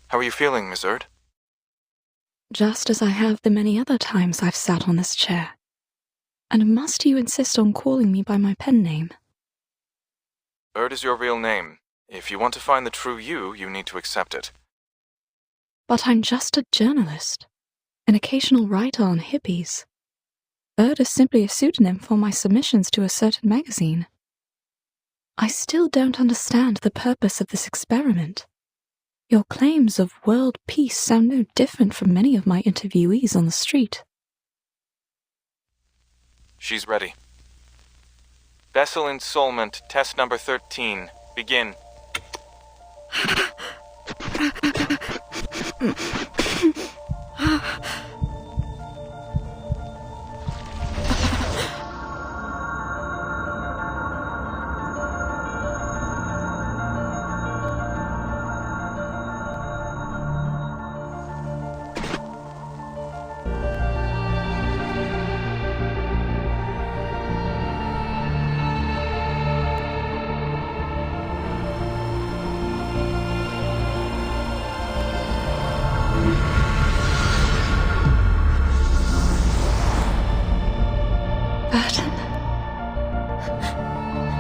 How are you feeling, Miss Erd? Just as I have the many other times I've sat on this chair. And must you insist on calling me by my pen name? Erd is your real name. If you want to find the true you, you need to accept it. But I'm just a journalist, an occasional writer on hippies. Erd is simply a pseudonym for my submissions to a certain magazine. I still don't understand the purpose of this experiment. Your claims of world peace sound no different from many of my interviewees on the street. She's ready. Vessel ensoulment, test number 13. Begin.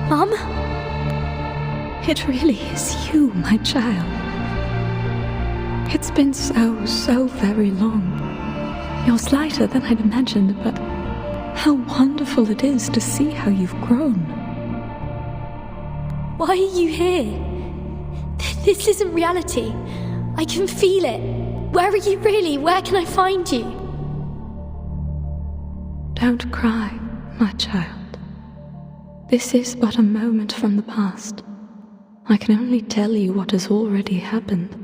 Mom? It really is you, my child. It's been so very long. You're slighter than I'd imagined, but how wonderful it is to see how you've grown. Why are you here? This isn't reality. I can feel it. Where are you really? Where can I find you? Don't cry, my child. This is but a moment from the past. I can only tell you what has already happened.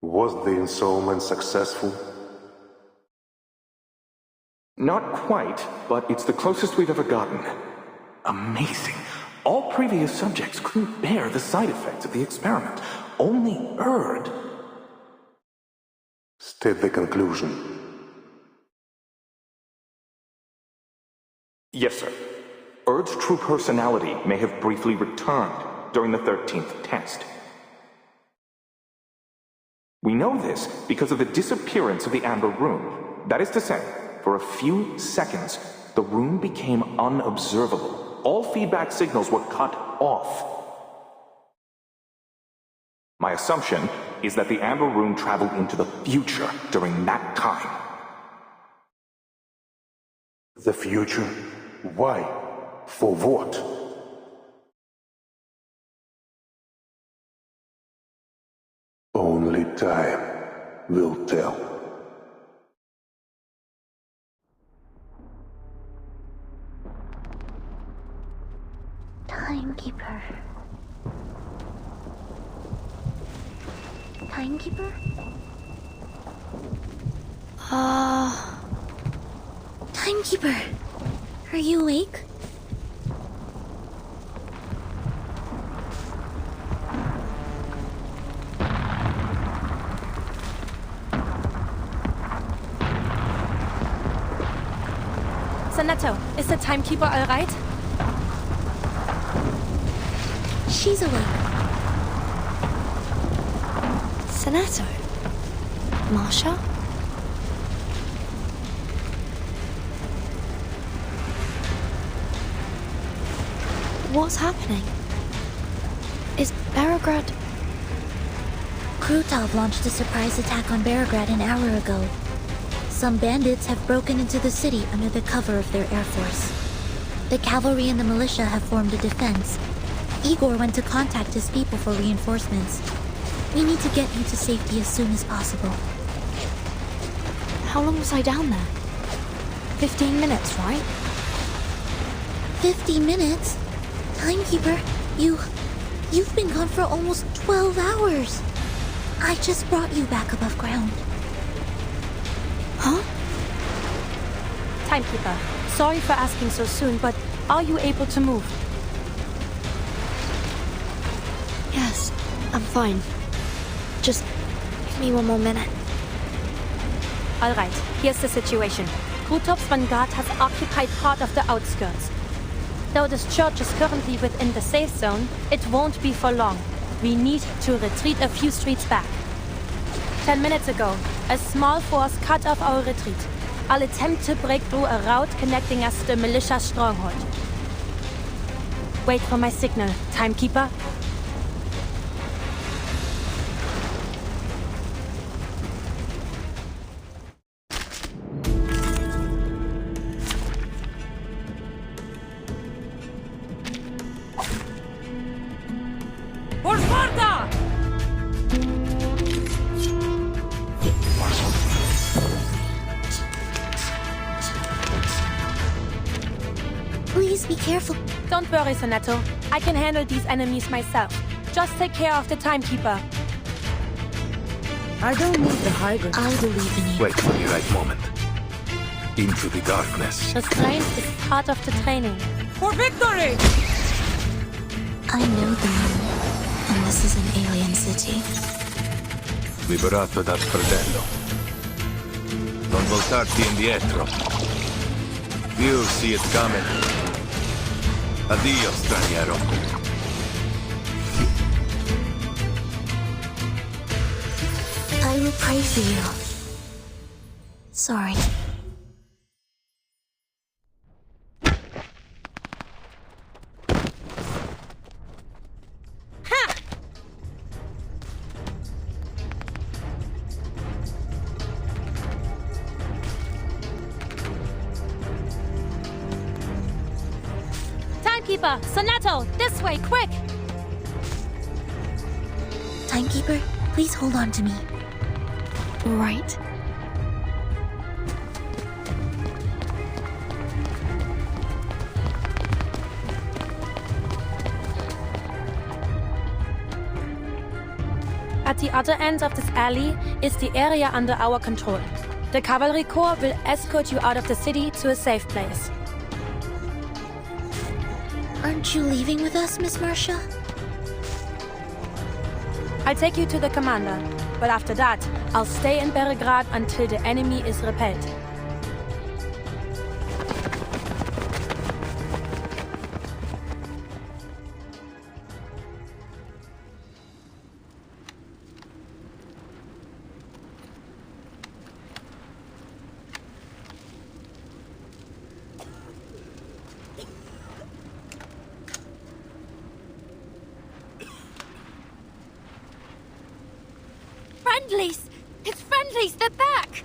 Was the ensoulment successful? Not quite, but it's the closest we've ever gotten. Amazing. All previous subjects couldn't bear the side effects of the experiment. Only Erd. State the conclusion. Yes, sir. Erd's true personality may have briefly returned during the 13th test. We know this because of the disappearance of the Amber Room. That is to say, for a few seconds, the room became unobservable. All feedback signals were cut off. My assumption is that the Amber Room traveled into the future during that time. The future? Why? For what? Only time will tell. Timekeeper. Timekeeper? Timekeeper! Are you awake? Sanato, is the timekeeper all right? She's awake. Sanato? Marsha? What's happening? Is Beograd... Krutov launched a surprise attack on Beograd an hour ago. Some bandits have broken into the city under the cover of their air force. The cavalry and the militia have formed a defense. Igor went to contact his people for reinforcements. We need to get him to safety as soon as possible. How long was I down there? 15 minutes, right? 50 minutes? Timekeeper, you've been gone for almost 12 hours. I just brought you back above ground. Huh? Timekeeper, sorry for asking so soon, but are you able to move? Yes, I'm fine. Just give me one more minute. All right, here's the situation. Krutov's vanguard has occupied part of the outskirts. Though this church is currently within the safe zone, it won't be for long. We need to retreat a few streets back. 10 minutes ago, a small force cut off our retreat. I'll attempt to break through a route connecting us to the militia stronghold. Wait for my signal, Timekeeper. Please be careful. Don't worry, Soneto. I can handle these enemies myself. Just take care of the Timekeeper. I don't need the high ground. I believe in you. Wait for the right moment. Into the darkness. Restraint is part of the training. For victory! I know the moon, and this is an alien city. Liberato dal fratello. Non voltarti indietro. You'll see it coming. Addio, straniero. I will pray for you. Sorry. Timekeeper! Soneto! This way, quick! Timekeeper, please hold on to me. Right. At the other end of this alley is the area under our control. The Cavalry Corps will escort you out of the city to a safe place. Aren't you leaving with us, Miss Marcia? I'll take you to the commander, but after that, I'll stay in Belgrade until the enemy is repelled. Friendlies! It's friendlies! They're back!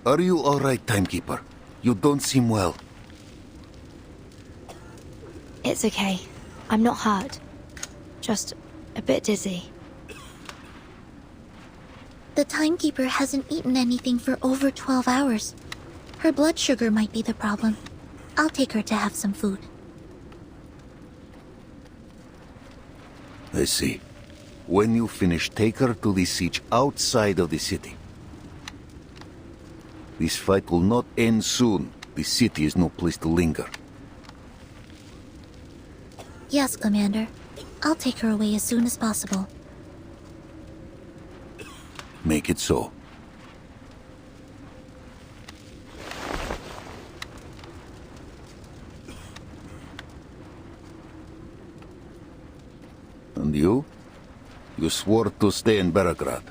Are you all right, Timekeeper? You don't seem well. It's okay. I'm not hurt. Just a bit dizzy. The Timekeeper hasn't eaten anything for over 12 hours. Her blood sugar might be the problem. I'll take her to have some food. I see. When you finish, take her to the siege outside of the city. This fight will not end soon. The city is no place to linger. Yes, Commander. I'll take her away as soon as possible. Make it so. And you? You swore to stay in Belgrade.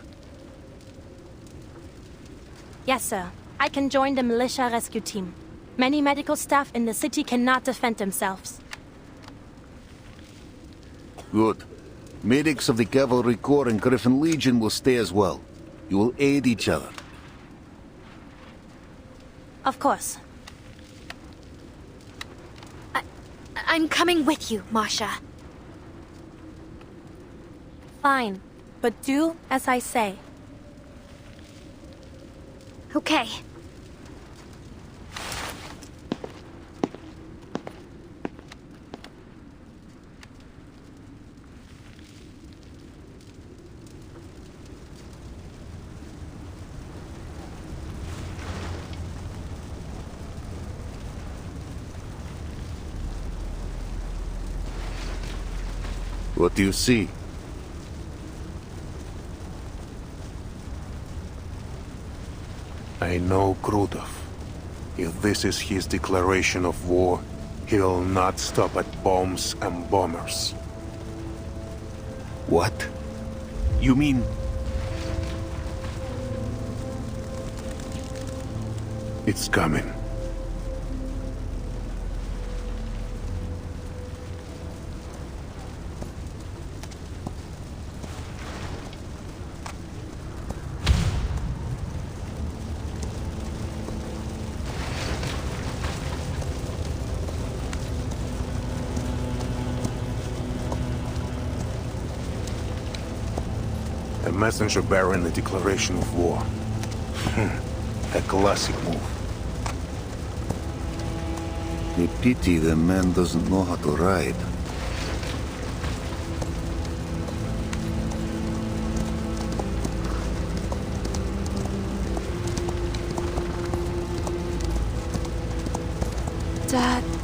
Yes, sir. I can join the militia rescue team. Many medical staff in the city cannot defend themselves. Good. Medics of the Cavalry Corps and Griffin Legion will stay as well. You will aid each other. Of course. I'm coming with you, Marcia. Fine. But do as I say. Okay. What do you see? I know Krutov. If this is his declaration of war, he will not stop at bombs and bombers. What? You mean... It's coming. A messenger bearing a declaration of war. A classic move. A pity the man doesn't know how to ride. That's...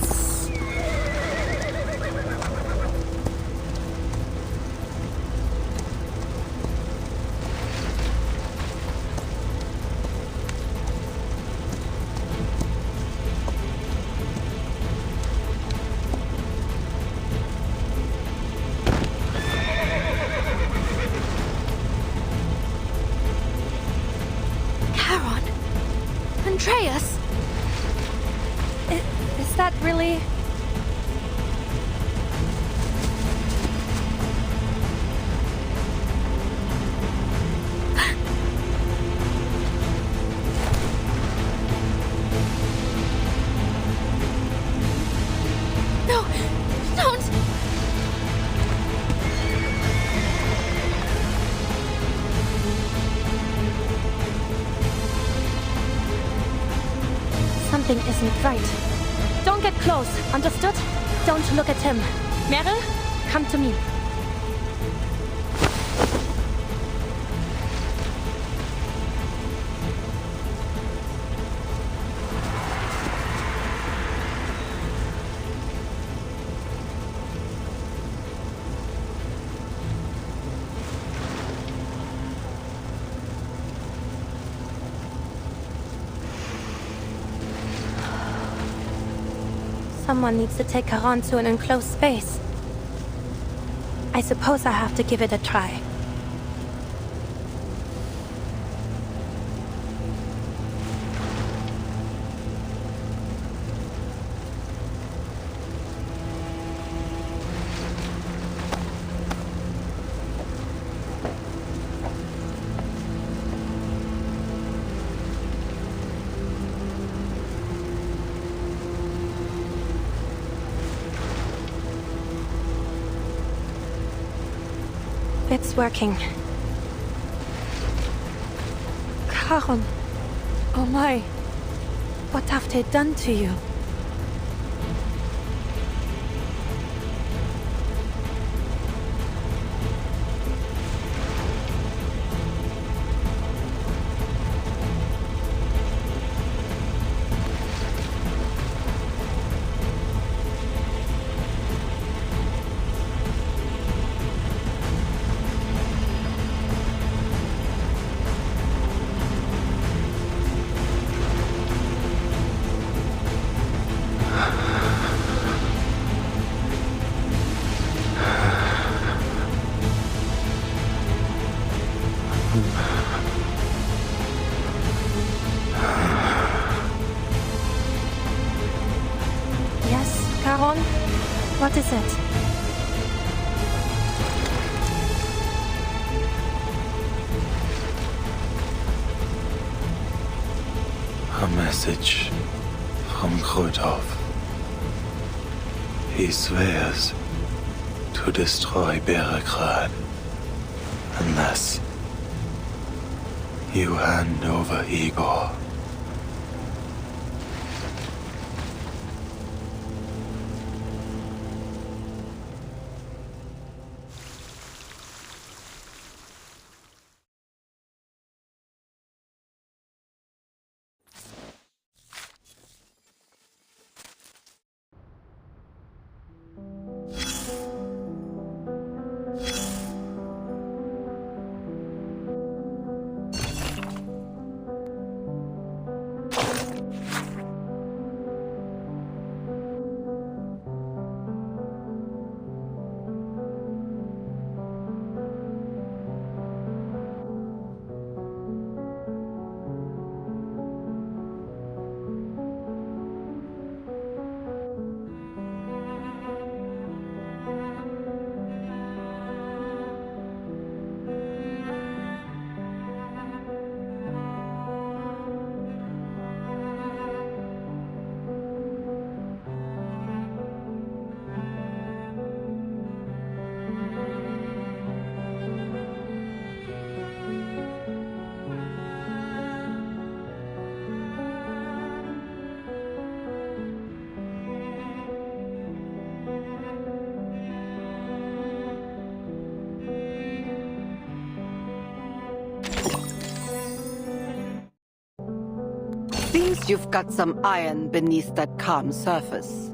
Charon? Andreas? Is that really... No! Don't! Something isn't right. Don't get close, understood? Don't look at him. Meryl, come to me. Someone needs to take her on to an enclosed space. I suppose I have to give it a try. It's working. Charon. Oh my. What have they done to you? Yes, Charon? What is it? A message from Krutov. He swears to destroy Beregrad unless you hand over Igor. Seems you've got some iron beneath that calm surface.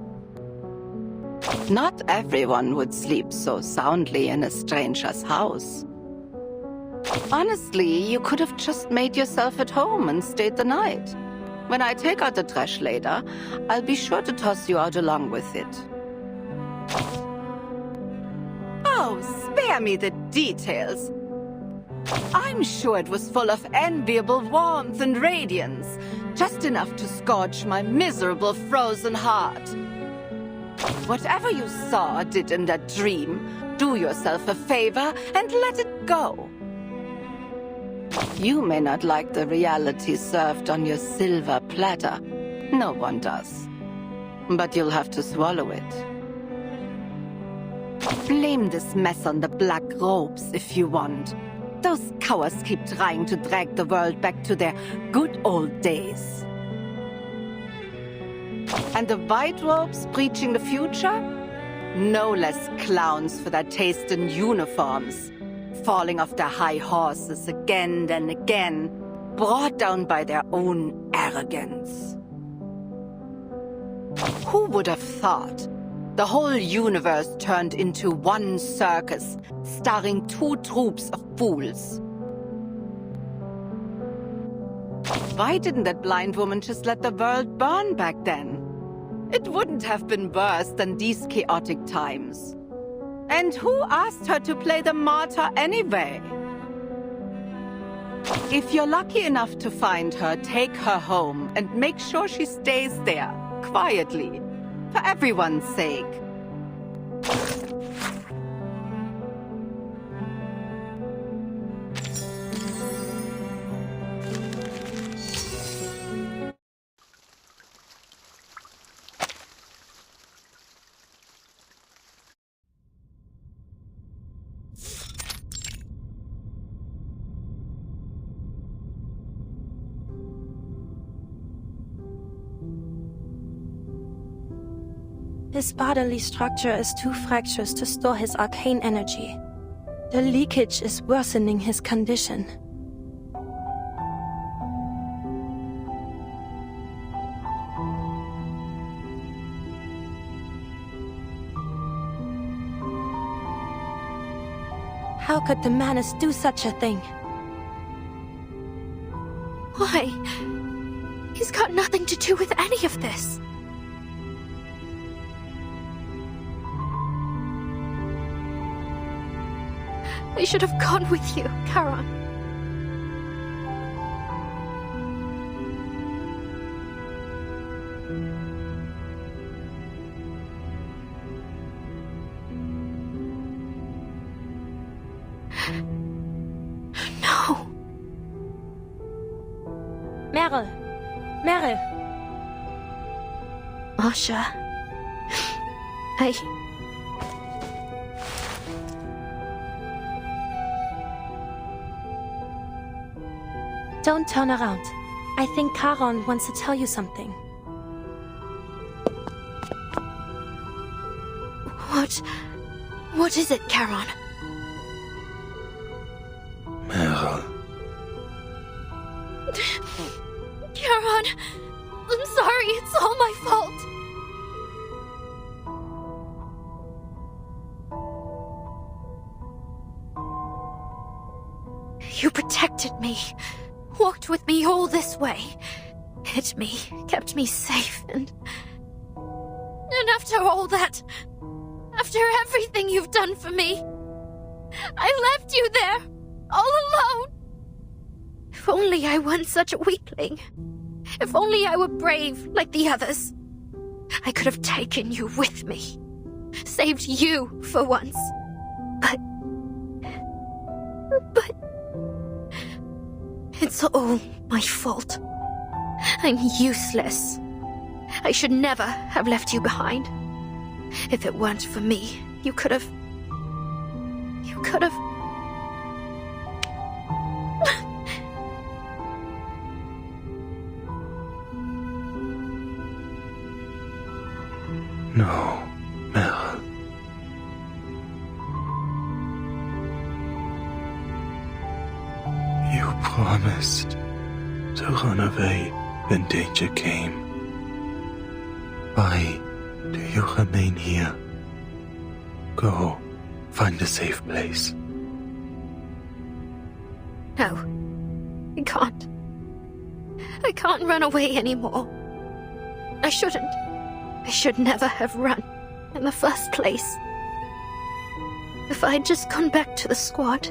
Not everyone would sleep so soundly in a stranger's house. Honestly, you could have just made yourself at home and stayed the night. When I take out the trash later, I'll be sure to toss you out along with it. Oh, spare me the details. I'm sure it was full of enviable warmth and radiance, just enough to scorch my miserable frozen heart. Whatever you saw or did in that dream, do yourself a favor and let it go. You may not like the reality served on your silver platter. No one does. But you'll have to swallow it. Blame this mess on the black robes if you want. Those cowards keep trying to drag the world back to their good old days. And the white robes preaching the future? No less clowns for their taste in uniforms. Falling off their high horses again and again, brought down by their own arrogance. Who would have thought the whole universe turned into one circus, starring two troops of fools? Why didn't that blind woman just let the world burn back then? It wouldn't have been worse than these chaotic times. And who asked her to play the martyr anyway? If you're lucky enough to find her, take her home and make sure she stays there, quietly, for everyone's sake. His bodily structure is too fractious to store his arcane energy. The leakage is worsening his condition. How could the Manus do such a thing? Why? He's got nothing to do with any of this. I should have gone with you, Charon. No. Meryl! Meryl! Asha. Don't turn around. I think Charon wants to tell you something. What is it, Charon? Meryl. Charon, I'm sorry, it's all my fault. You protected me. Walked with me all this way. Hid me, kept me safe, and after all that, after everything you've done for me, I left you there, all alone. If only I weren't such a weakling. If only I were brave like the others. I could have taken you with me. Saved you for once. But it's all my fault. I'm useless. I should never have left you behind. If it weren't for me, you could have... No, Meryl. You promised to run away when danger came. Why do you remain here? Go, find a safe place. No. I can't. I can't run away anymore. I shouldn't. I should never have run in the first place. If I'd just gone back to the squad.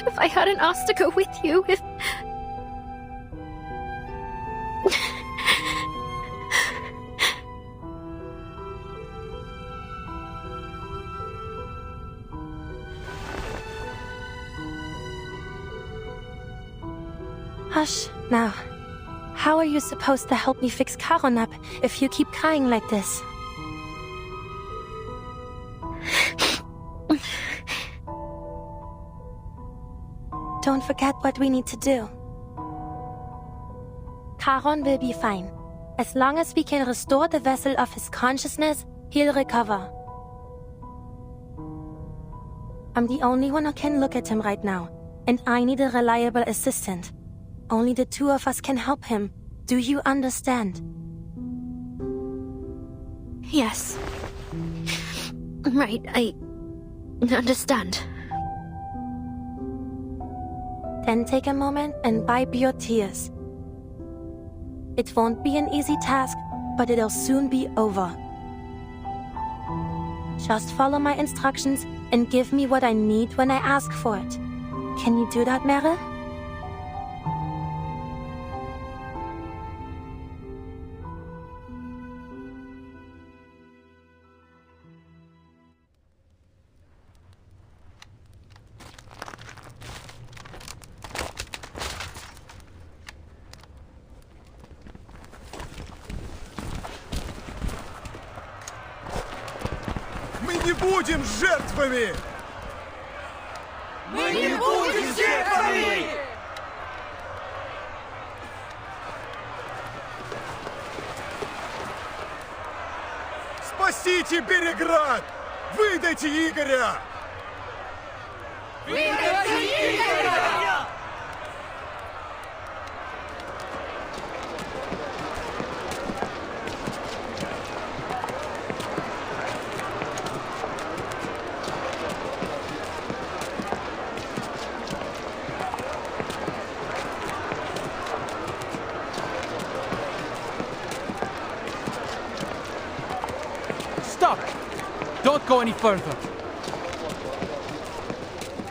If I hadn't asked to go with you, if... Hush, now. How are you supposed to help me fix Charon up if you keep crying like this? Don't forget what we need to do. Charon will be fine. As long as we can restore the vessel of his consciousness, he'll recover. I'm the only one who can look at him right now, and I need a reliable assistant. Only the two of us can help him. Do you understand? Yes. Right, I understand. Then take a moment and wipe your tears. It won't be an easy task, but it'll soon be over. Just follow my instructions and give me what I need when I ask for it. Can you do that, Meryl? Не будем жертвами! Мы не будем жертвами! Спасите Береград! Выдайте Игоря! Выдайте Игоря! Stop! Don't go any further.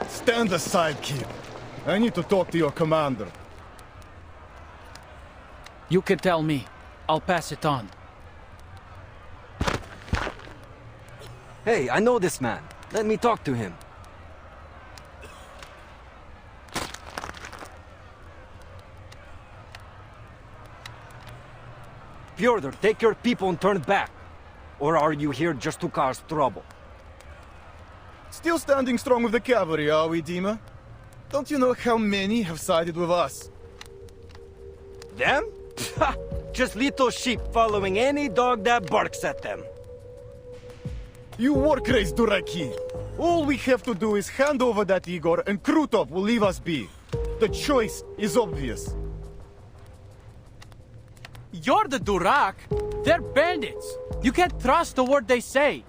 Stand aside, kid. I need to talk to your commander. You can tell me. I'll pass it on. Hey, I know this man. Let me talk to him. Fyodor, take your people and turn back. Or are you here just to cause trouble? Still standing strong with the cavalry, are we, Dima? Don't you know how many have sided with us? Them? Just little sheep following any dog that barks at them. You war crazed duraki! All we have to do is hand over that Igor and Krutov will leave us be. The choice is obvious. You're the Durak. They're bandits. You can't trust a word they say.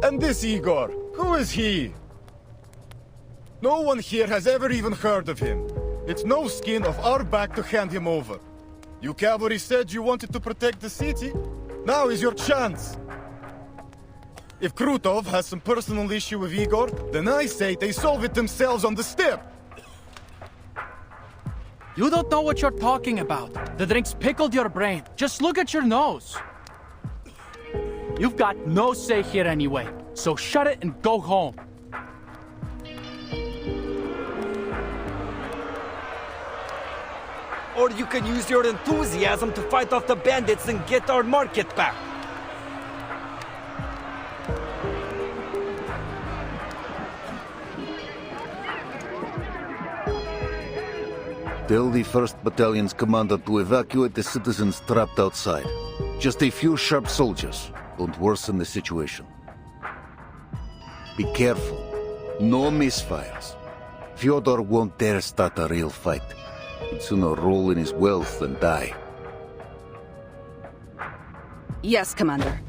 And this Igor, who is he? No one here has ever even heard of him. It's no skin of our back to hand him over. You cavalry said you wanted to protect the city. Now is your chance. If Krutov has some personal issue with Igor, then I say they solve it themselves on the steppe. You don't know what you're talking about. The drinks pickled your brain. Just look at your nose. You've got no say here anyway, so shut it and go home. Or you can use your enthusiasm to fight off the bandits and get our market back. Tell the 1st Battalion's commander to evacuate the citizens trapped outside. Just a few sharp soldiers. Don't worsen the situation. Be careful. No misfires. Fyodor won't dare start a real fight. He'd sooner roll in his wealth than die. Yes, Commander.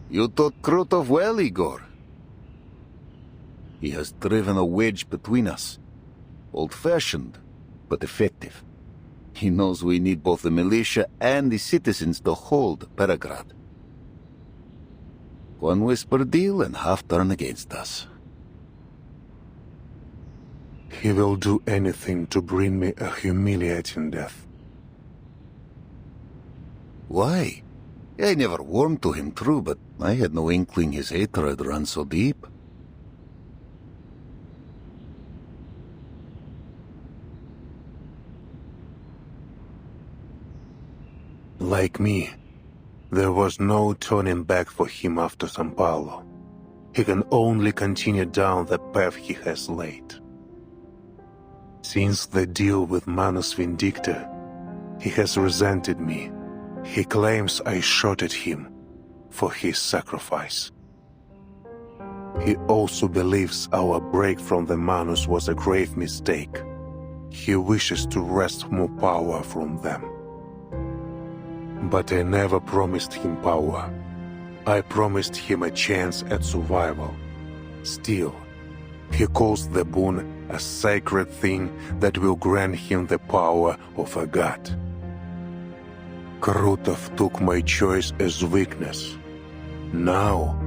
You taught Krutov well, Igor. He has driven a wedge between us. Old-fashioned, but effective. He knows we need both the militia and the citizens to hold Peregrad. One whisper deal and half turn against us. He will do anything to bring me a humiliating death. Why? I never warmed to him, true, but I had no inkling his hatred ran so deep. Like me, there was no turning back for him after San Paulo. He can only continue down the path he has laid. Since the deal with Manus Vindicta, he has resented me. He claims I shot at him for his sacrifice. He also believes our break from the Manus was a grave mistake. He wishes to wrest more power from them. But I never promised him power. I promised him a chance at survival. Still, he calls the boon a sacred thing that will grant him the power of a god. Krutov took my choice as weakness. Now,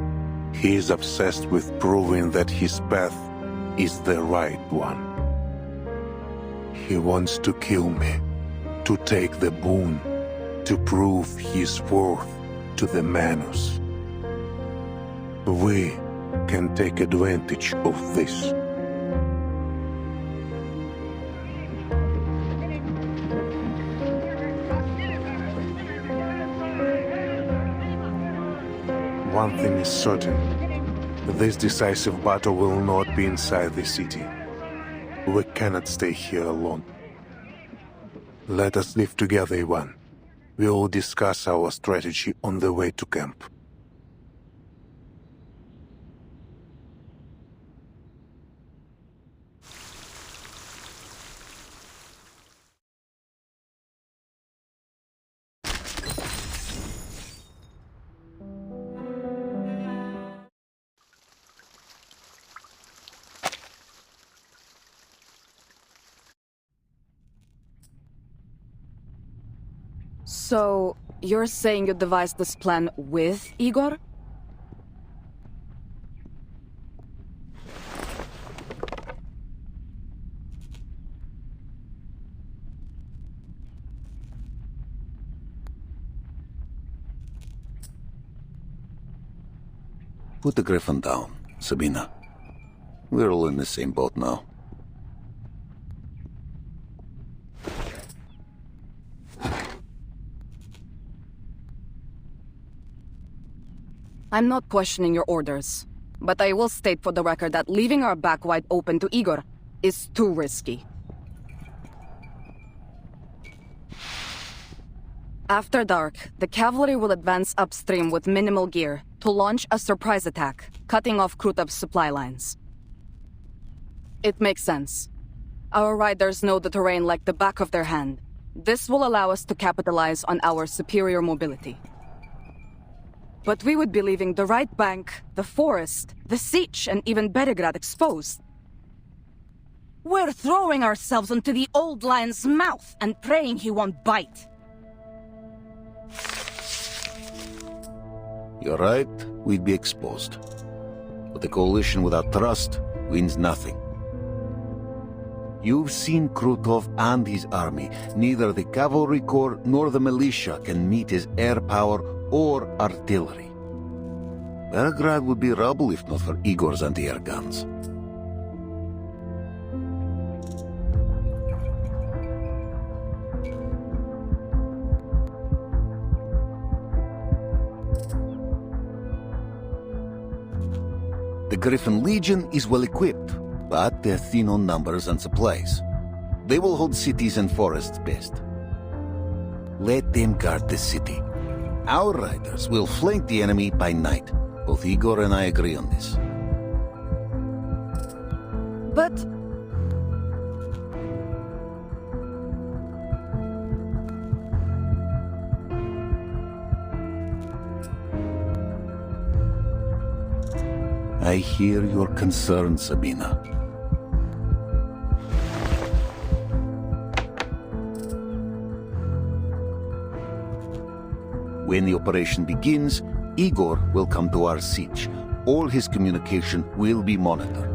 he is obsessed with proving that his path is the right one. He wants to kill me, to take the boon, to prove his worth to the Manus. We can take advantage of this. One thing is certain. This decisive battle will not be inside the city. We cannot stay here alone. Let us live together, Ivan. We will discuss our strategy on the way to camp. So, you're saying you devised this plan with Igor? Put the Griffin down, Sabina. We're all in the same boat now. I'm not questioning your orders, but I will state for the record that leaving our back wide open to Igor is too risky. After dark, the cavalry will advance upstream with minimal gear to launch a surprise attack, cutting off Krutov's supply lines. It makes sense. Our riders know the terrain like the back of their hand. This will allow us to capitalize on our superior mobility. But we would be leaving the right bank, the forest, the siege, and even Belgrade exposed. We're throwing ourselves into the old lion's mouth and praying he won't bite. You're right, we'd be exposed. But the coalition without trust wins nothing. You've seen Krutov and his army. Neither the cavalry corps nor the militia can meet his air power or artillery. Belgrade would be rubble if not for Igor's anti-air guns. The Griffin Legion is well equipped, but they're thin on numbers and supplies. They will hold cities and forests best. Let them guard the city. Our riders will flank the enemy by night. Both Igor and I agree on this. But I hear your concern, Sabina. When the operation begins, Igor will come to our siege. All his communication will be monitored.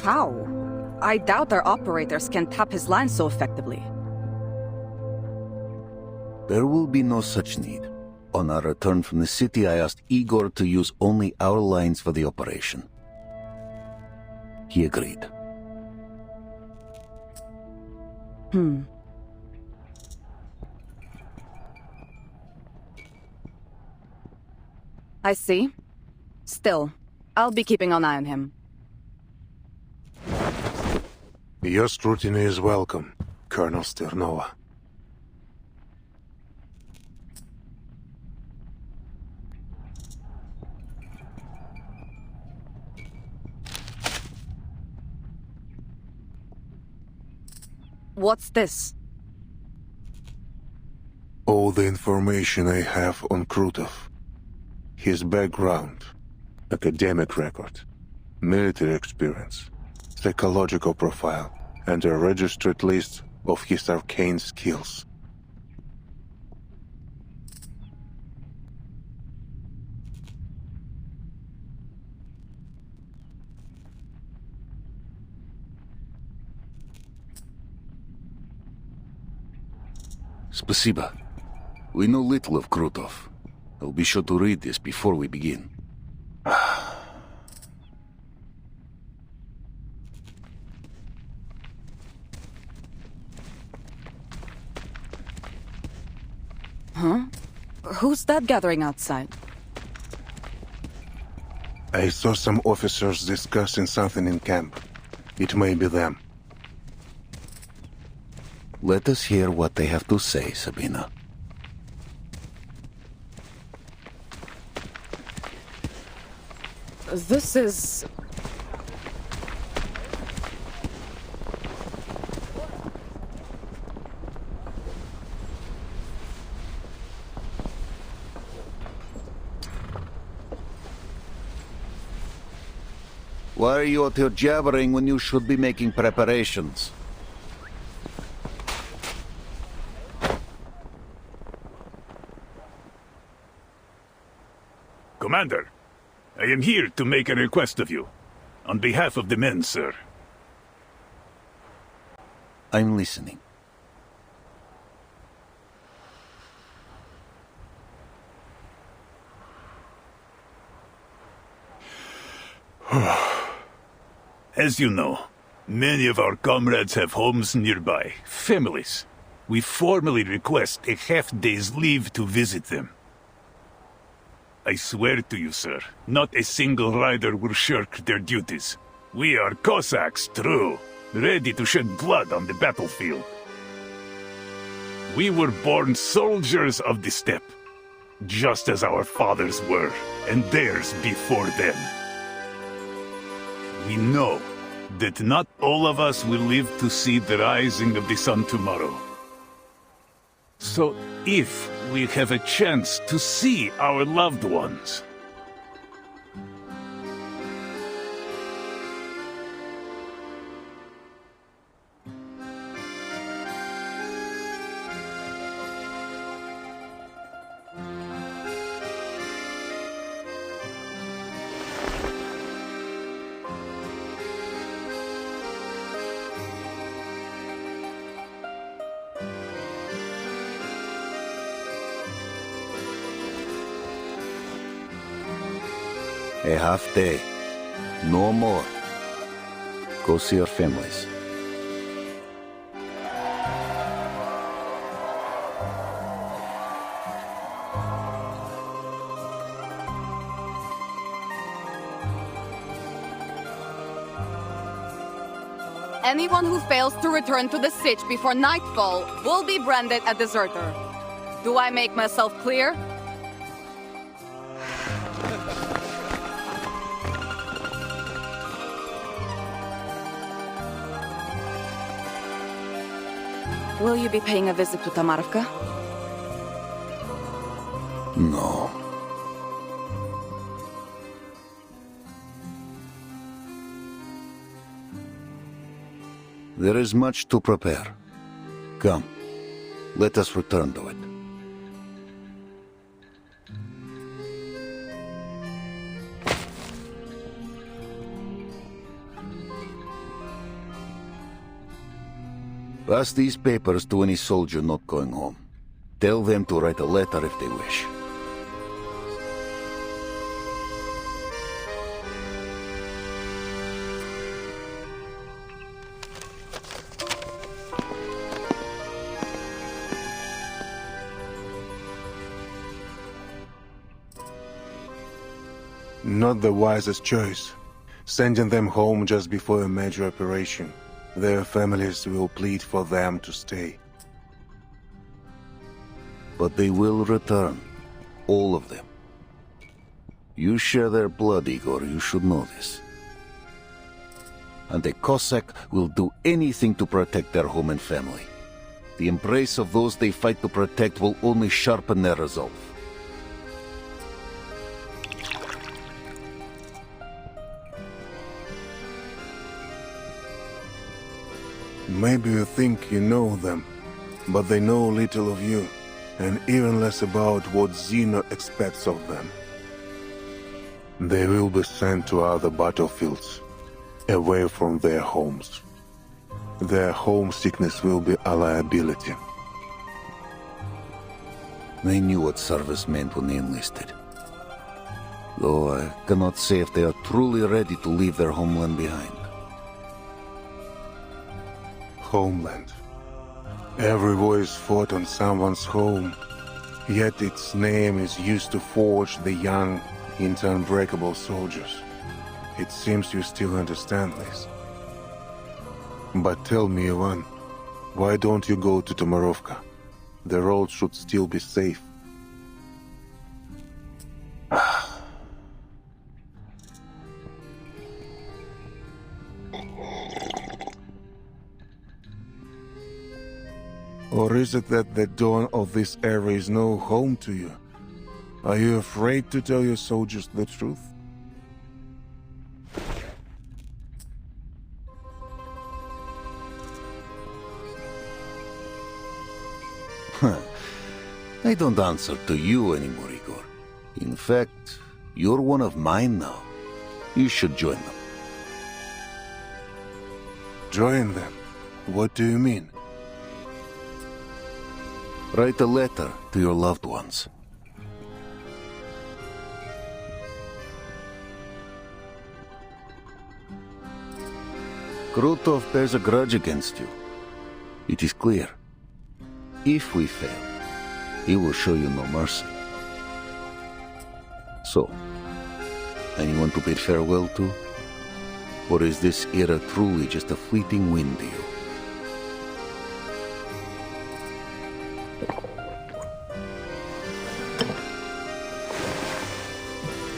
how? I doubt our operators can tap his line so effectively. There will be no such need. On our return from the city, I asked Igor to use only our lines for the operation. He agreed. I see. Still, I'll be keeping an eye on him. Your scrutiny is welcome, Colonel Sternova. What's this? All the information I have on Krutov. His background, academic record, military experience, psychological profile, and a registered list of his arcane skills. Spasiba. We know little of Krutov. I'll be sure to read this before we begin. Huh? Who's that gathering outside? I saw some officers discussing something in camp. It may be them. Let us hear what they have to say, Sabina. This is... Why are you out here jabbering when you should be making preparations? Commander, I am here to make a request of you. On behalf of the men, sir. I'm listening. As you know, many of our comrades have homes nearby, families. We formally request a half-day's leave to visit them. I swear to you, sir, not a single rider will shirk their duties. We are Cossacks, true, ready to shed blood on the battlefield. We were born soldiers of the steppe, just as our fathers were, and theirs before them. We know that not all of us will live to see the rising of the sun tomorrow. So if we have a chance to see our loved ones, A half day. No more. Go see your families. Anyone who fails to return to the siege before nightfall will be branded a deserter. Do I make myself clear? Will you be paying a visit to Tamarovka? No. There is much to prepare. Come, let us return to it. Pass these papers to any soldier not going home. Tell them to write a letter if they wish. Not the wisest choice. Sending them home just before a major operation. Their families will plead for them to stay. But they will return. All of them. You share their blood, Igor, you should know this. And a Cossack will do anything to protect their home and family. The embrace of those they fight to protect will only sharpen their resolve. Maybe you think you know them, but they know little of you, and even less about what Zeno expects of them. They will be sent to other battlefields, away from their homes. Their homesickness will be a liability. They knew what service meant when they enlisted. Though I cannot say if they are truly ready to leave their homeland behind. Homeland. Every war is fought on someone's home, yet its name is used to forge the young into unbreakable soldiers. It seems you still understand this. But tell me, Ivan, why don't you go to Tomarovka? The road should still be safe. Or is it that the dawn of this era is no home to you? Are you afraid to tell your soldiers the truth? I don't answer to you anymore, Igor. In fact, you're one of mine now. You should join them. Join them? What do you mean? Write a letter to your loved ones. Krutov bears a grudge against you. It is clear. If we fail, he will show you no mercy. So, anyone to bid farewell to? Or is this era truly just a fleeting whim to you?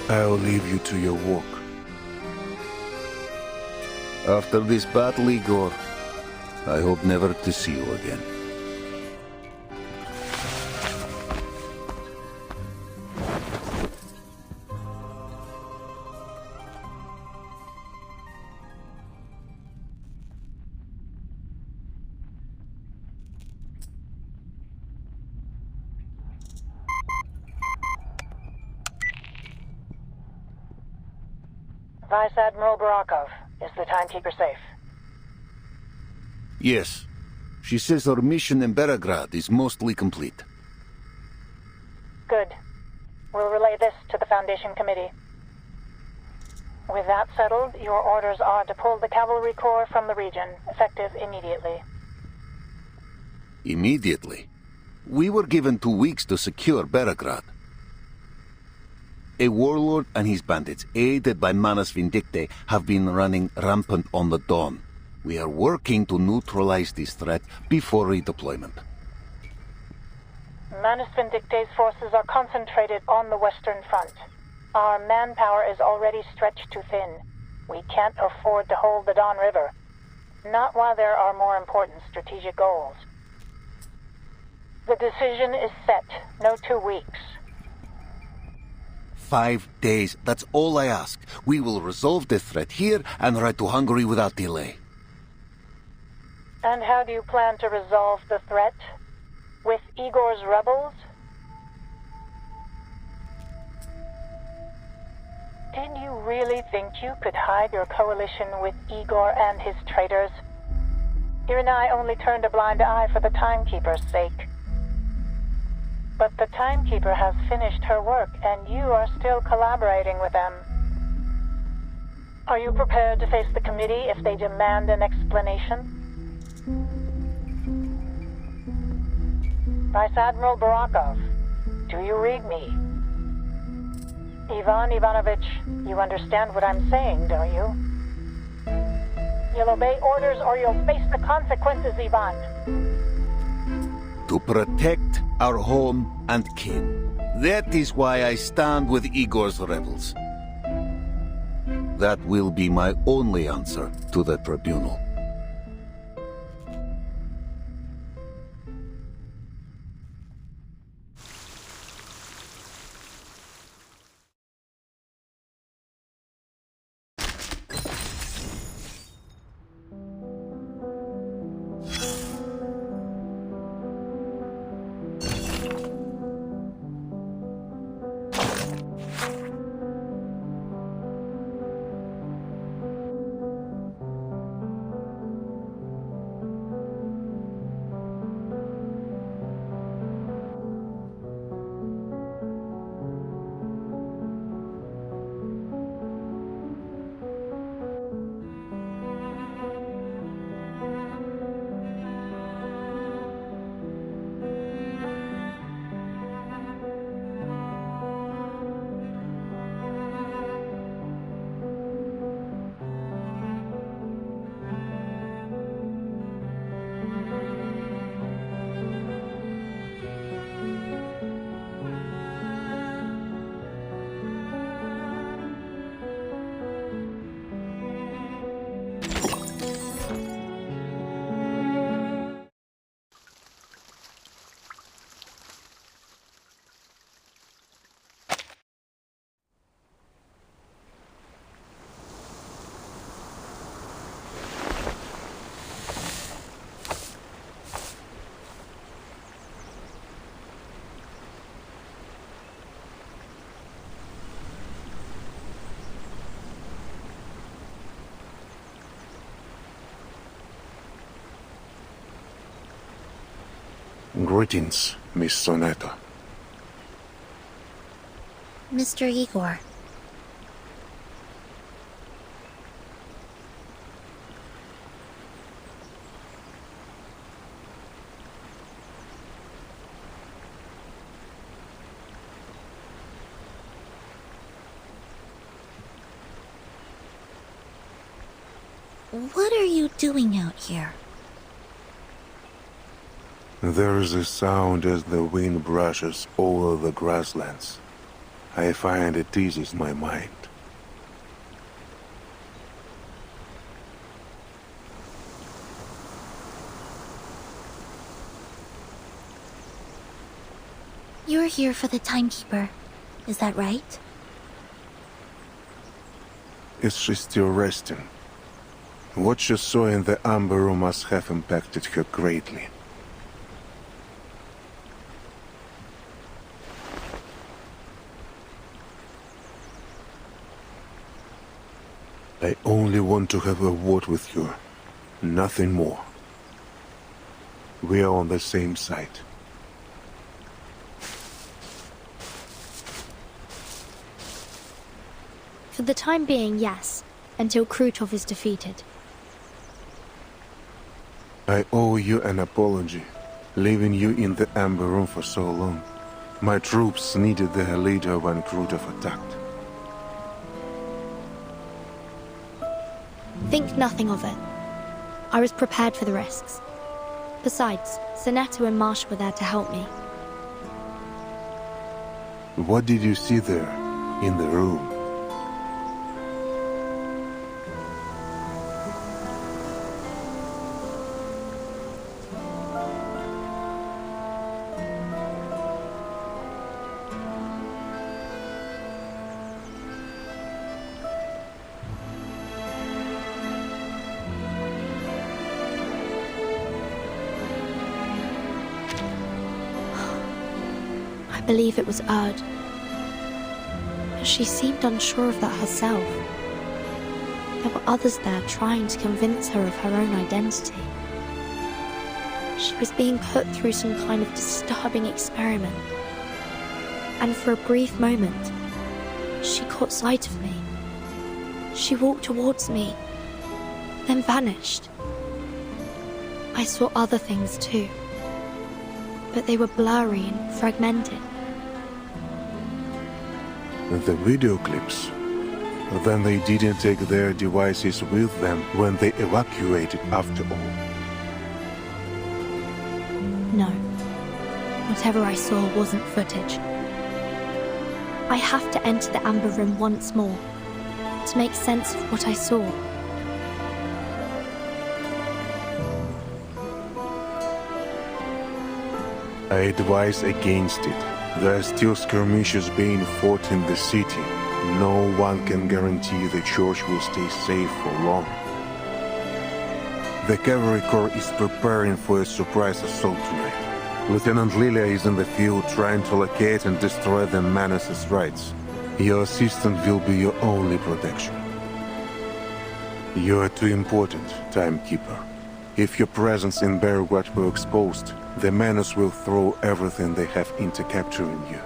I'll leave you to your work. After this battle, Igor, I hope never to see you again. Vice Admiral Barakov, is the timekeeper safe? Yes. She says our mission in Belgrade is mostly complete. Good. We'll relay this to the Foundation Committee. With that settled, your orders are to pull the Cavalry Corps from the region, effective immediately. Immediately? We were given 2 weeks to secure Belgrade. A warlord and his bandits, aided by Manus Vindictae, have been running rampant on the Don. We are working to neutralize this threat before redeployment. Manus Vindicte's forces are concentrated on the Western Front. Our manpower is already stretched too thin. We can't afford to hold the Don River. Not while there are more important strategic goals. The decision is set. No 2 weeks. 5 days. That's all I ask. We will resolve the threat here and ride to Hungary without delay. And how do you plan to resolve the threat? With Igor's rebels? Did you really think you could hide your coalition with Igor and his traitors? You and I only turned a blind eye for the Timekeeper's sake. But the Timekeeper has finished her work, and you are still collaborating with them. Are you prepared to face the committee if they demand an explanation? Vice Admiral Barakov, do you read me? Ivan Ivanovich, you understand what I'm saying, don't you? You'll obey orders or you'll face the consequences, Ivan. To protect our home and kin. That is why I stand with Igor's rebels. That will be my only answer to the tribunal. Greetings, Miss Sonata. Mr. Igor. What are you doing out here? There is a sound as the wind brushes over the grasslands. I find it eases my mind. You're here for the Timekeeper, is that right? Is she still resting? What she saw in the Amber Room must have impacted her greatly. I only want to have a word with you, nothing more. We are on the same side. For the time being, yes, until Krutov is defeated. I owe you an apology, leaving you in the Amber Room for so long. My troops needed their leader when Krutov attacked. Think nothing of it. I was prepared for the risks. Besides, Sonata and Marsh were there to help me. What did you see there, in the room? I believe it was Erd. But she seemed unsure of that herself. There were others there trying to convince her of her own identity. She was being put through some kind of disturbing experiment. And for a brief moment, she caught sight of me. She walked towards me, then vanished. I saw other things too, but they were blurry and fragmented. The video clips. Then they didn't take their devices with them when they evacuated after all. No. Whatever I saw wasn't footage. I have to enter the Amber Room once more to make sense of what I saw. I advise against it. There are still skirmishes being fought in the city. No one can guarantee the church will stay safe for long. The Cavalry Corps is preparing for a surprise assault tonight. Lieutenant Lilia is in the field trying to locate and destroy the Manus' rights. Your assistant will be your only protection. You are too important, Timekeeper. If your presence in Belgrade were exposed, the Manus will throw everything they have into capturing you.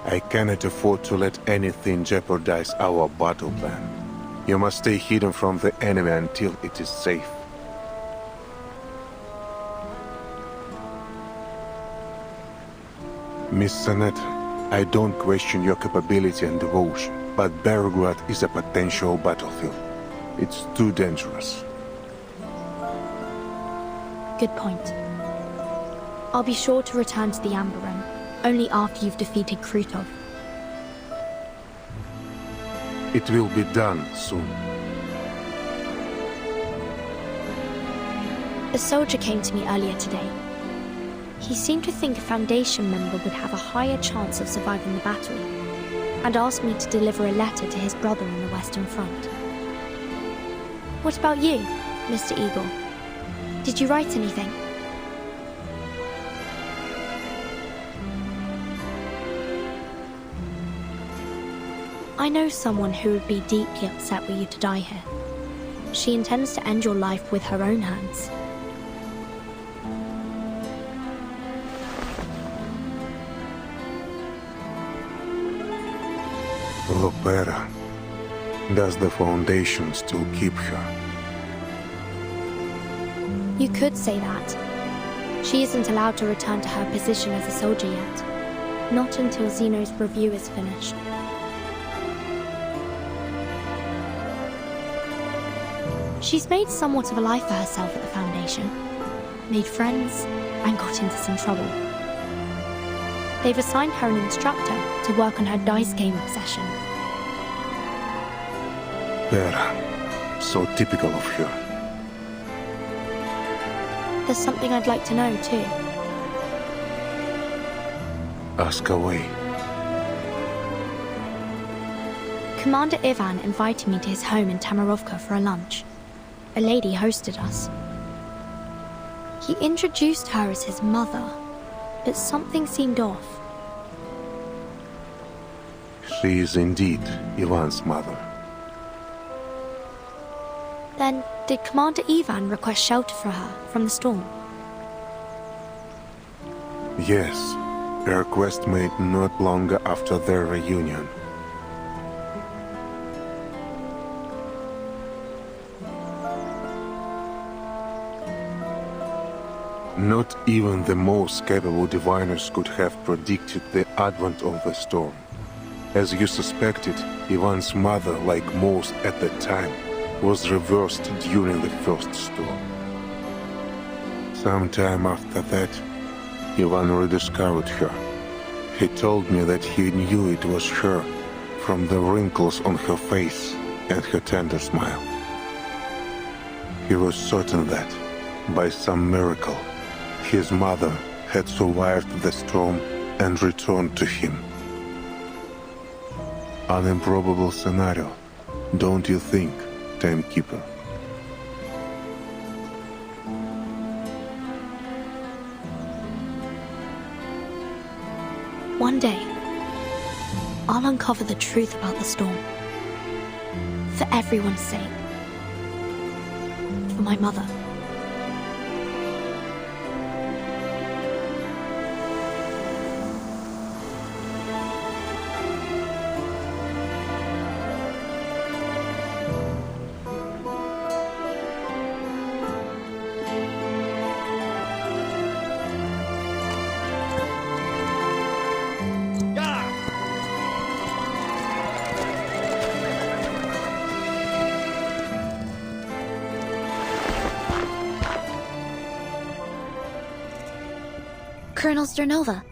I cannot afford to let anything jeopardize our battle plan. You must stay hidden from the enemy until it is safe. Miss Sanet, I don't question your capability and devotion, but Belgrade is a potential battlefield. It's too dangerous. Good point. I'll be sure to return to the Amber Room, only after you've defeated Krutov. It will be done soon. A soldier came to me earlier today. He seemed to think a Foundation member would have a higher chance of surviving the battle, and asked me to deliver a letter to his brother on the Western Front. What about you, Mr. Igor? Did you write anything? I know someone who would be deeply upset were you to die here. She intends to end your life with her own hands. Lopera. Does the Foundation still keep her? You could say that. She isn't allowed to return to her position as a soldier yet. Not until Zeno's review is finished. She's made somewhat of a life for herself at the Foundation. Made friends, and got into some trouble. They've assigned her an instructor to work on her dice game obsession. Vera. So typical of her. There's something I'd like to know, too. Ask away. Commander Ivan invited me to his home in Tamarovka for a lunch. A lady hosted us. He introduced her as his mother, but something seemed off. She is indeed Ivan's mother. Then, did Commander Ivan request shelter for her from the storm? Yes, a request made not long after their reunion. Not even the most capable diviners could have predicted the advent of the storm. As you suspected, Ivan's mother, like most at the time, was reversed during the first storm. Sometime after that, Ivan rediscovered her. He told me that he knew it was her from the wrinkles on her face and her tender smile. He was certain that, by some miracle, his mother had survived the storm and returned to him. An improbable scenario, don't you think, Timekeeper? One day, I'll uncover the truth about the storm. For everyone's sake. For my mother. Colonel Sternova,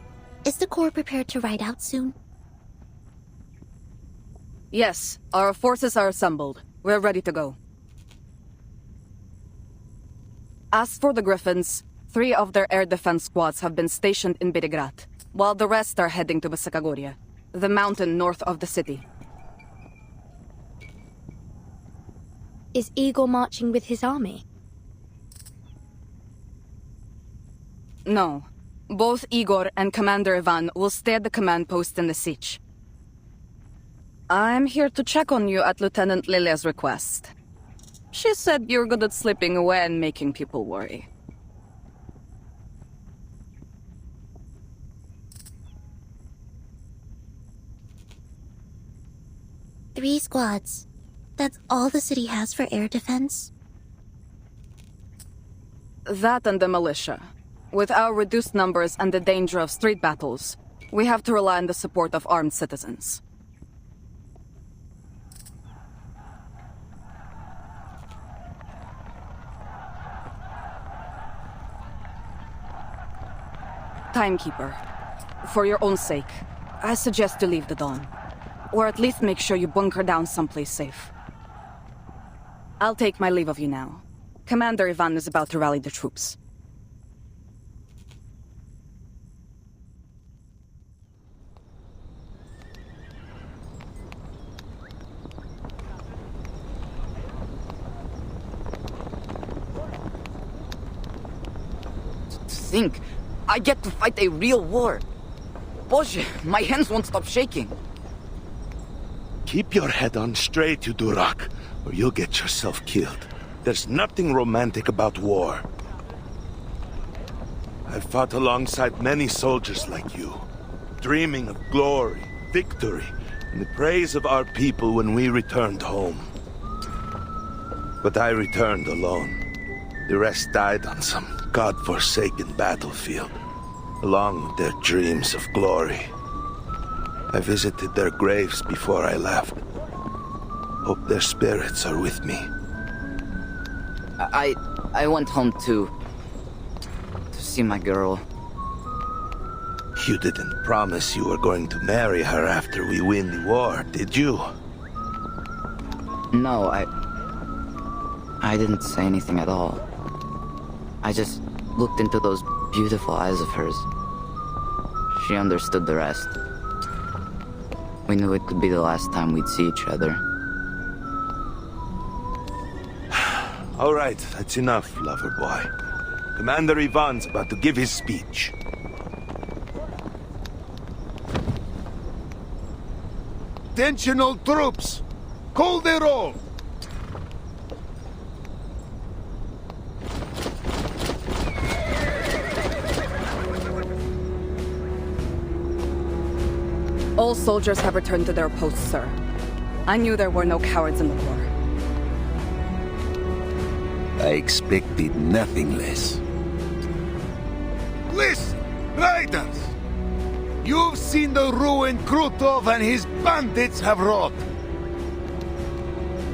is the Corps prepared to ride out soon? Yes, our forces are assembled. We're ready to go. As for the Griffins, 3 of their air defense squads have been stationed in Birigrad, while the rest are heading to Masakagoria, the mountain north of the city. Is Igor marching with his army? No. Both Igor and Commander Ivan will stay at the command post in the siege. I'm here to check on you at Lieutenant Lilia's request. She said you're good at slipping away and making people worry. Three squads. That's all the city has for air defense? That and the militia. With our reduced numbers and the danger of street battles, we have to rely on the support of armed citizens. Timekeeper, for your own sake, I suggest you leave the Dawn. Or at least make sure you bunker down someplace safe. I'll take my leave of you now. Commander Ivan is about to rally the troops. Think, I get to fight a real war. Boże, my hands won't stop shaking. Keep your head on straight, you Durak, or you'll get yourself killed. There's nothing romantic about war. I've fought alongside many soldiers like you, dreaming of glory, victory, and the praise of our people when we returned home. But I returned alone. The rest died on some God-forsaken battlefield, along with their dreams of glory. I visited their graves before I left. Hope their spirits are with me. I went home to see my girl. You didn't promise you were going to marry her after we win the war, did you? No, I didn't say anything at all. I just looked into those beautiful eyes of hers. She understood the rest. We knew it could be the last time we'd see each other. All right, that's enough, lover boy. Commander Ivan's about to give his speech. Attention all troops! Call the roll! All soldiers have returned to their posts, sir. I knew there were no cowards in the war. I expected nothing less. Listen, riders! You've seen the ruin Krutov and his bandits have wrought.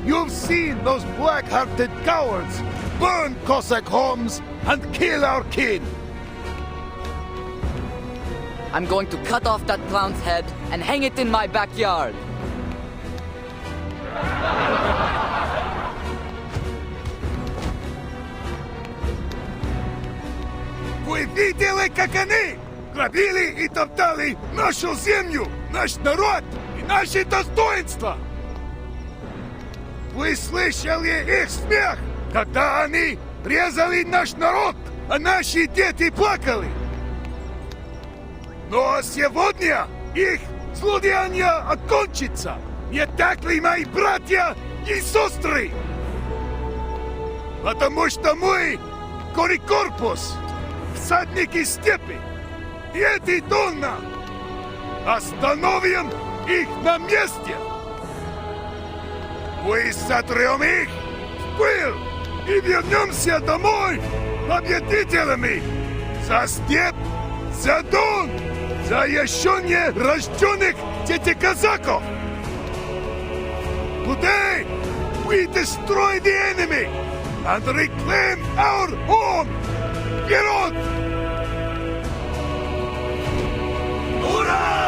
You've seen those black-hearted cowards burn Cossack homes and kill our kin. I'm going to cut off that clown's head and hang it in my backyard. Вы видели, как они грабили и топтали нашу землю, наш народ и наши достоинства? Вы слышали их смех, когда они резали наш народ, а наши дети плакали? Но сегодня их злодеяние окончится. Не так ли, мои братья и сестры? Потому что мы, Корикорпус, всадники степи, и эти Донна, остановим их на месте. Мы сотрем их в пыль и вернемся домой победителями. За степь, за Дон, за еще не рожденных детей казаков. Today, we destroy the enemy and reclaim our home. Get on! Ура!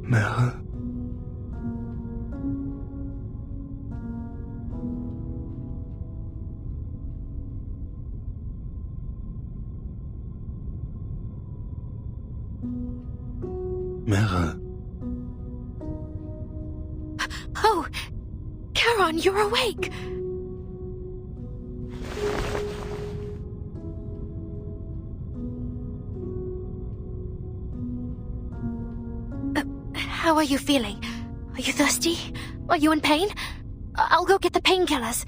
Mara? Mara? Oh! Charon, you're awake! How are you feeling? Are you thirsty? Are you in pain? I'll go get the painkillers.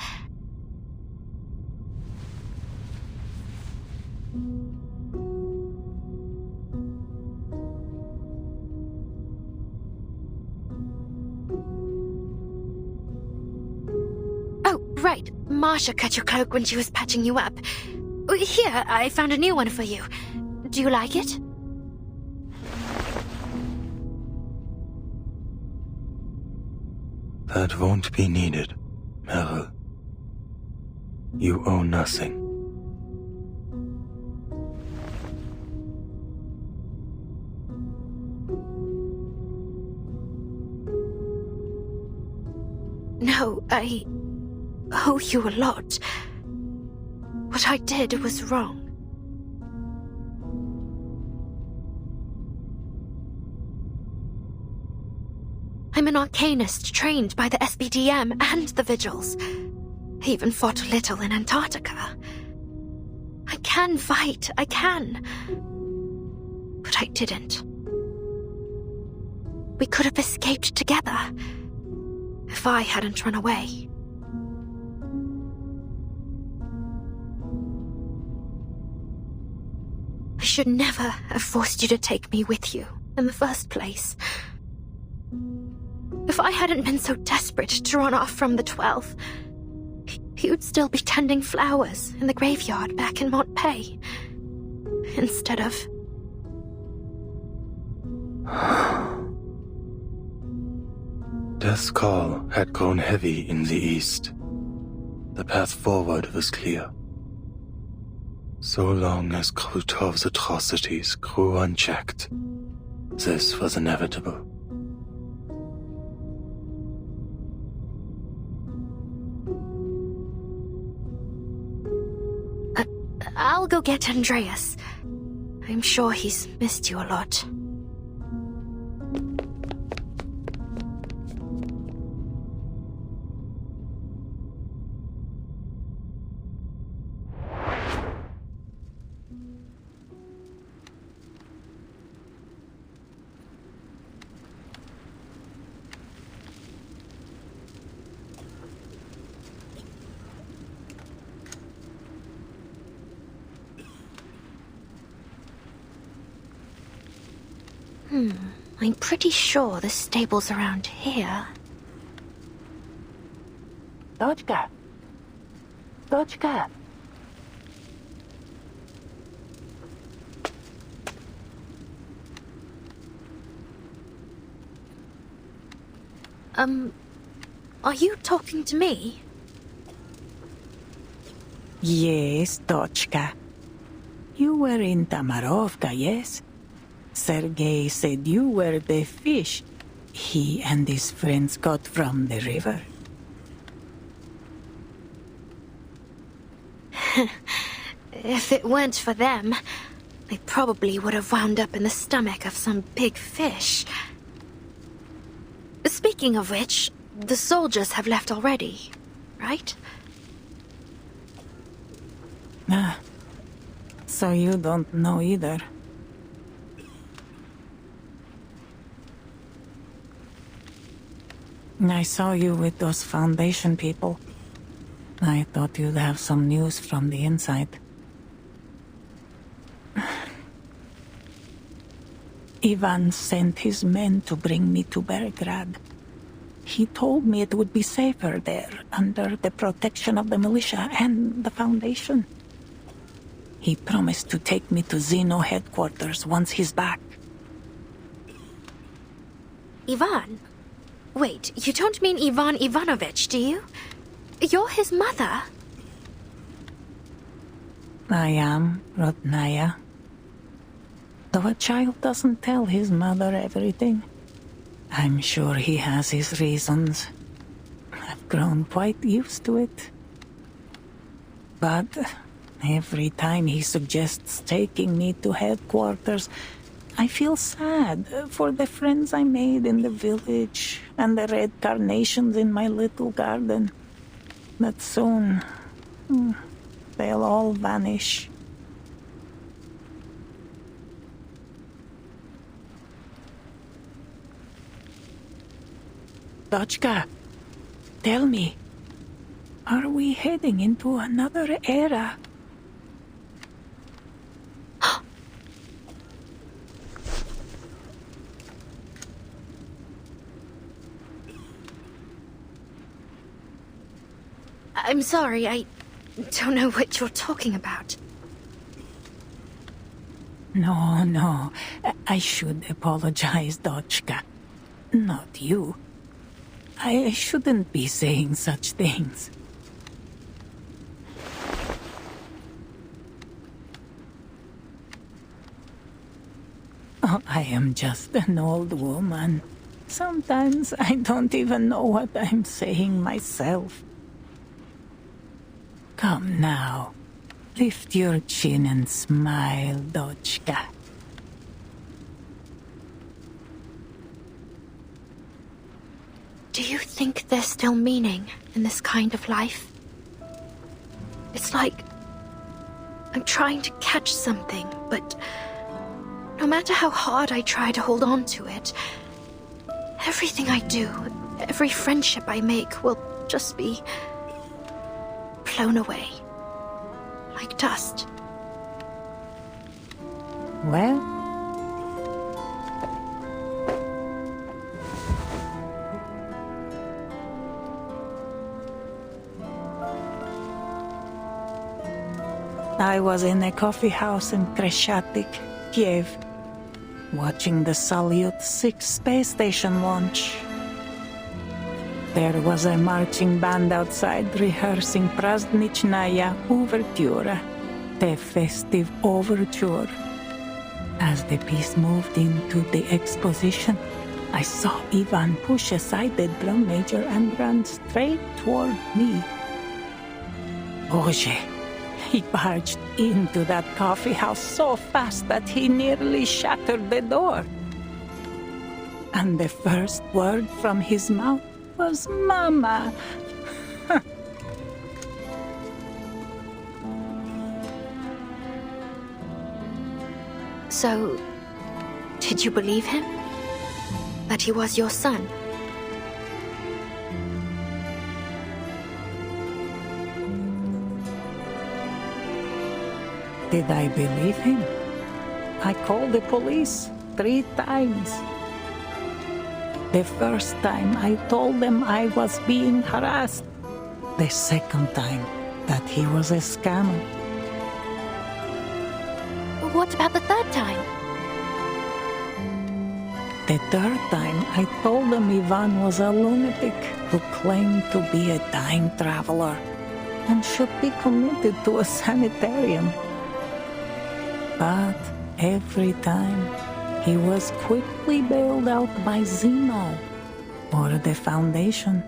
Oh, right. Marsha cut your cloak when she was patching you up. Here, I found a new one for you. Do you like it? That won't be needed, Mara. You owe nothing. No, I owe you a lot. What I did was wrong. I'm an arcanist trained by the SBDM and the Vigils. I even fought a little in Antarctica. I can fight, I can. But I didn't. We could have escaped together. If I hadn't run away. I should never have forced you to take me with you in the first place. If I hadn't been so desperate to run off from the 12th, you'd still be tending flowers in the graveyard back in Montpay. Instead of... Death's call had grown heavy in the east. The path forward was clear. So long as Krutov's atrocities grew unchecked, this was inevitable. I'll go get Andreas. I'm sure he's missed you a lot. I'm pretty sure the stable's around here. Dodgka. Dodgka. Are you talking to me? Yes, Dodgka. You were in Tamarovka, yes? Sergei said you were the fish he and his friends caught from the river. If it weren't for them, I probably would have wound up in the stomach of some big fish. Speaking of which, the soldiers have left already, right? Ah, so you don't know either. I saw you with those Foundation people. I thought you'd have some news from the inside. Ivan sent his men to bring me to Belgrade. He told me it would be safer there, under the protection of the militia and the Foundation. He promised to take me to Zeno headquarters once he's back. Ivan? Wait, you don't mean Ivan Ivanovich, do you? You're his mother. I am, Rodnaya. Though a child doesn't tell his mother everything, I'm sure he has his reasons. I've grown quite used to it. But every time he suggests taking me to headquarters, I feel sad for the friends I made in the village and the red carnations in my little garden. But soon, they'll all vanish. Dodgka, tell me, are we heading into another era? I'm sorry, I don't know what you're talking about. No, I should apologize, Dodgka. Not you. I shouldn't be saying such things. Oh, I am just an old woman. Sometimes I don't even know what I'm saying myself. Come now. Lift your chin and smile, Dodgka. Do you think there's still meaning in this kind of life? It's like I'm trying to catch something, but no matter how hard I try to hold on to it, Everything I do, every friendship I make will just be blown away. Like dust. Well, I was in a coffee house in Kreshatik, Kiev, watching the Salyut 6 space station launch. There was a marching band outside rehearsing Prazdnichnaya Overture, the festive overture. As the piece moved into the exposition, I saw Ivan push aside the drum major and run straight toward me. Boże, he barged into that coffee house so fast that he nearly shattered the door. And the first word from his mouth was Mama. So, did you believe him? That he was your son? Did I believe him? I called the police 3 times. The first time I told them I was being harassed. The second time that he was a scammer. What about the third time? The third time I told them Ivan was a lunatic who claimed to be a time traveler and should be committed to a sanitarium. But every time, he was quickly bailed out by Zeno or the Foundation.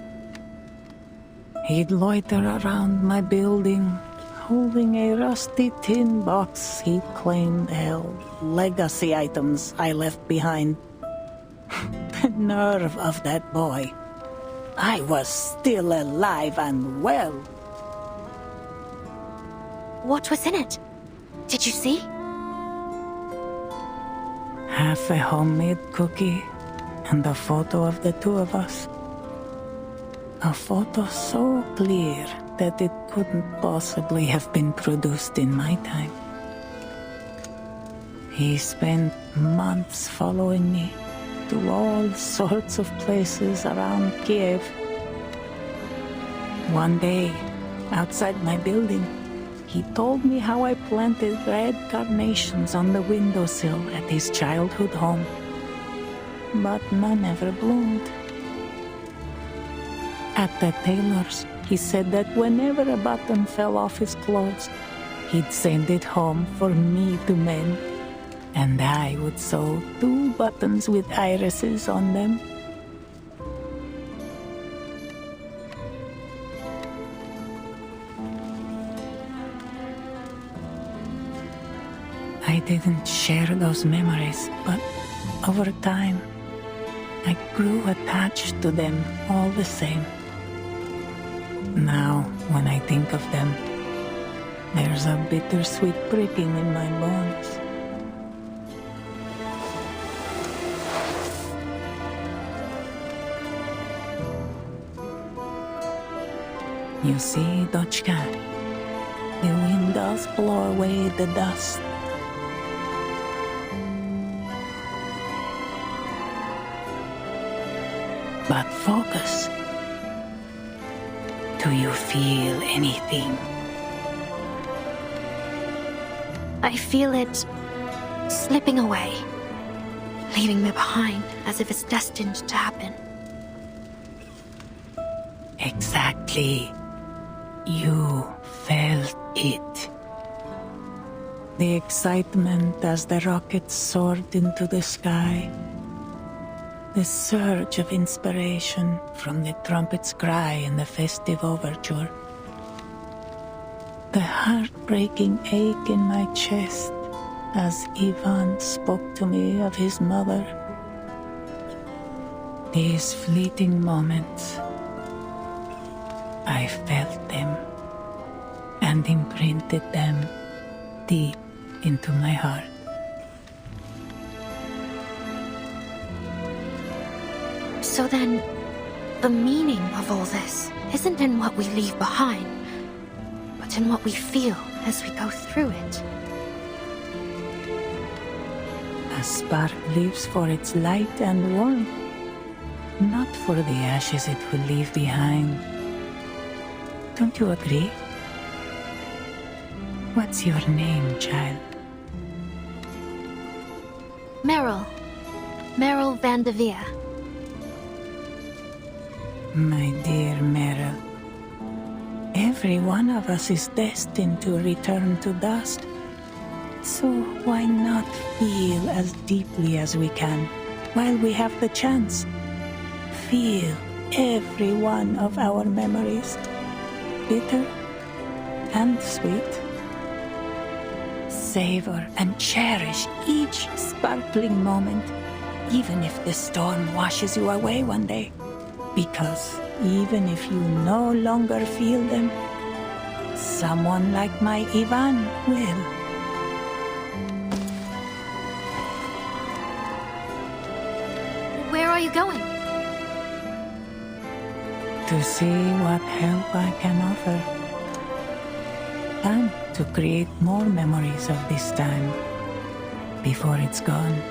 He'd loiter around my building, holding a rusty tin box he claimed held legacy items I left behind. The nerve of that boy. I was still alive and well. What was in it? Did you see? Half a homemade cookie and a photo of the 2 of us. A photo so clear that it couldn't possibly have been produced in my time. He spent months following me to all sorts of places around Kiev. One day, outside my building, he told me how I planted red carnations on the windowsill at his childhood home. But none ever bloomed. At the tailor's, he said that whenever a button fell off his clothes, he'd send it home for me to mend, and I would sew 2 buttons with irises on them. I didn't share those memories, but over time, I grew attached to them all the same. Now, when I think of them, there's a bittersweet pricking in my bones. You see, Dochka, the wind does blow away the dust. But focus. Do you feel anything? I feel it slipping away, leaving me behind as if it's destined to happen. Exactly. You felt it. The excitement as the rockets soared into the sky. The surge of inspiration from the trumpet's cry in the festive overture. The heartbreaking ache in my chest as Ivan spoke to me of his mother. These fleeting moments, I felt them and imprinted them deep into my heart. So then, the meaning of all this isn't in what we leave behind, but in what we feel as we go through it. A spark lives for its light and warmth, not for the ashes it will leave behind. Don't you agree? What's your name, child? Meryl. Meryl Van de Veer. My dear Meryl, every one of us is destined to return to dust. So why not feel as deeply as we can while we have the chance? Feel every one of our memories, bitter and sweet. Savor and cherish each sparkling moment, even if the storm washes you away one day. Because even if you no longer feel them, someone like my Ivan will. Where are you going? To see what help I can offer. And to create more memories of this time before it's gone.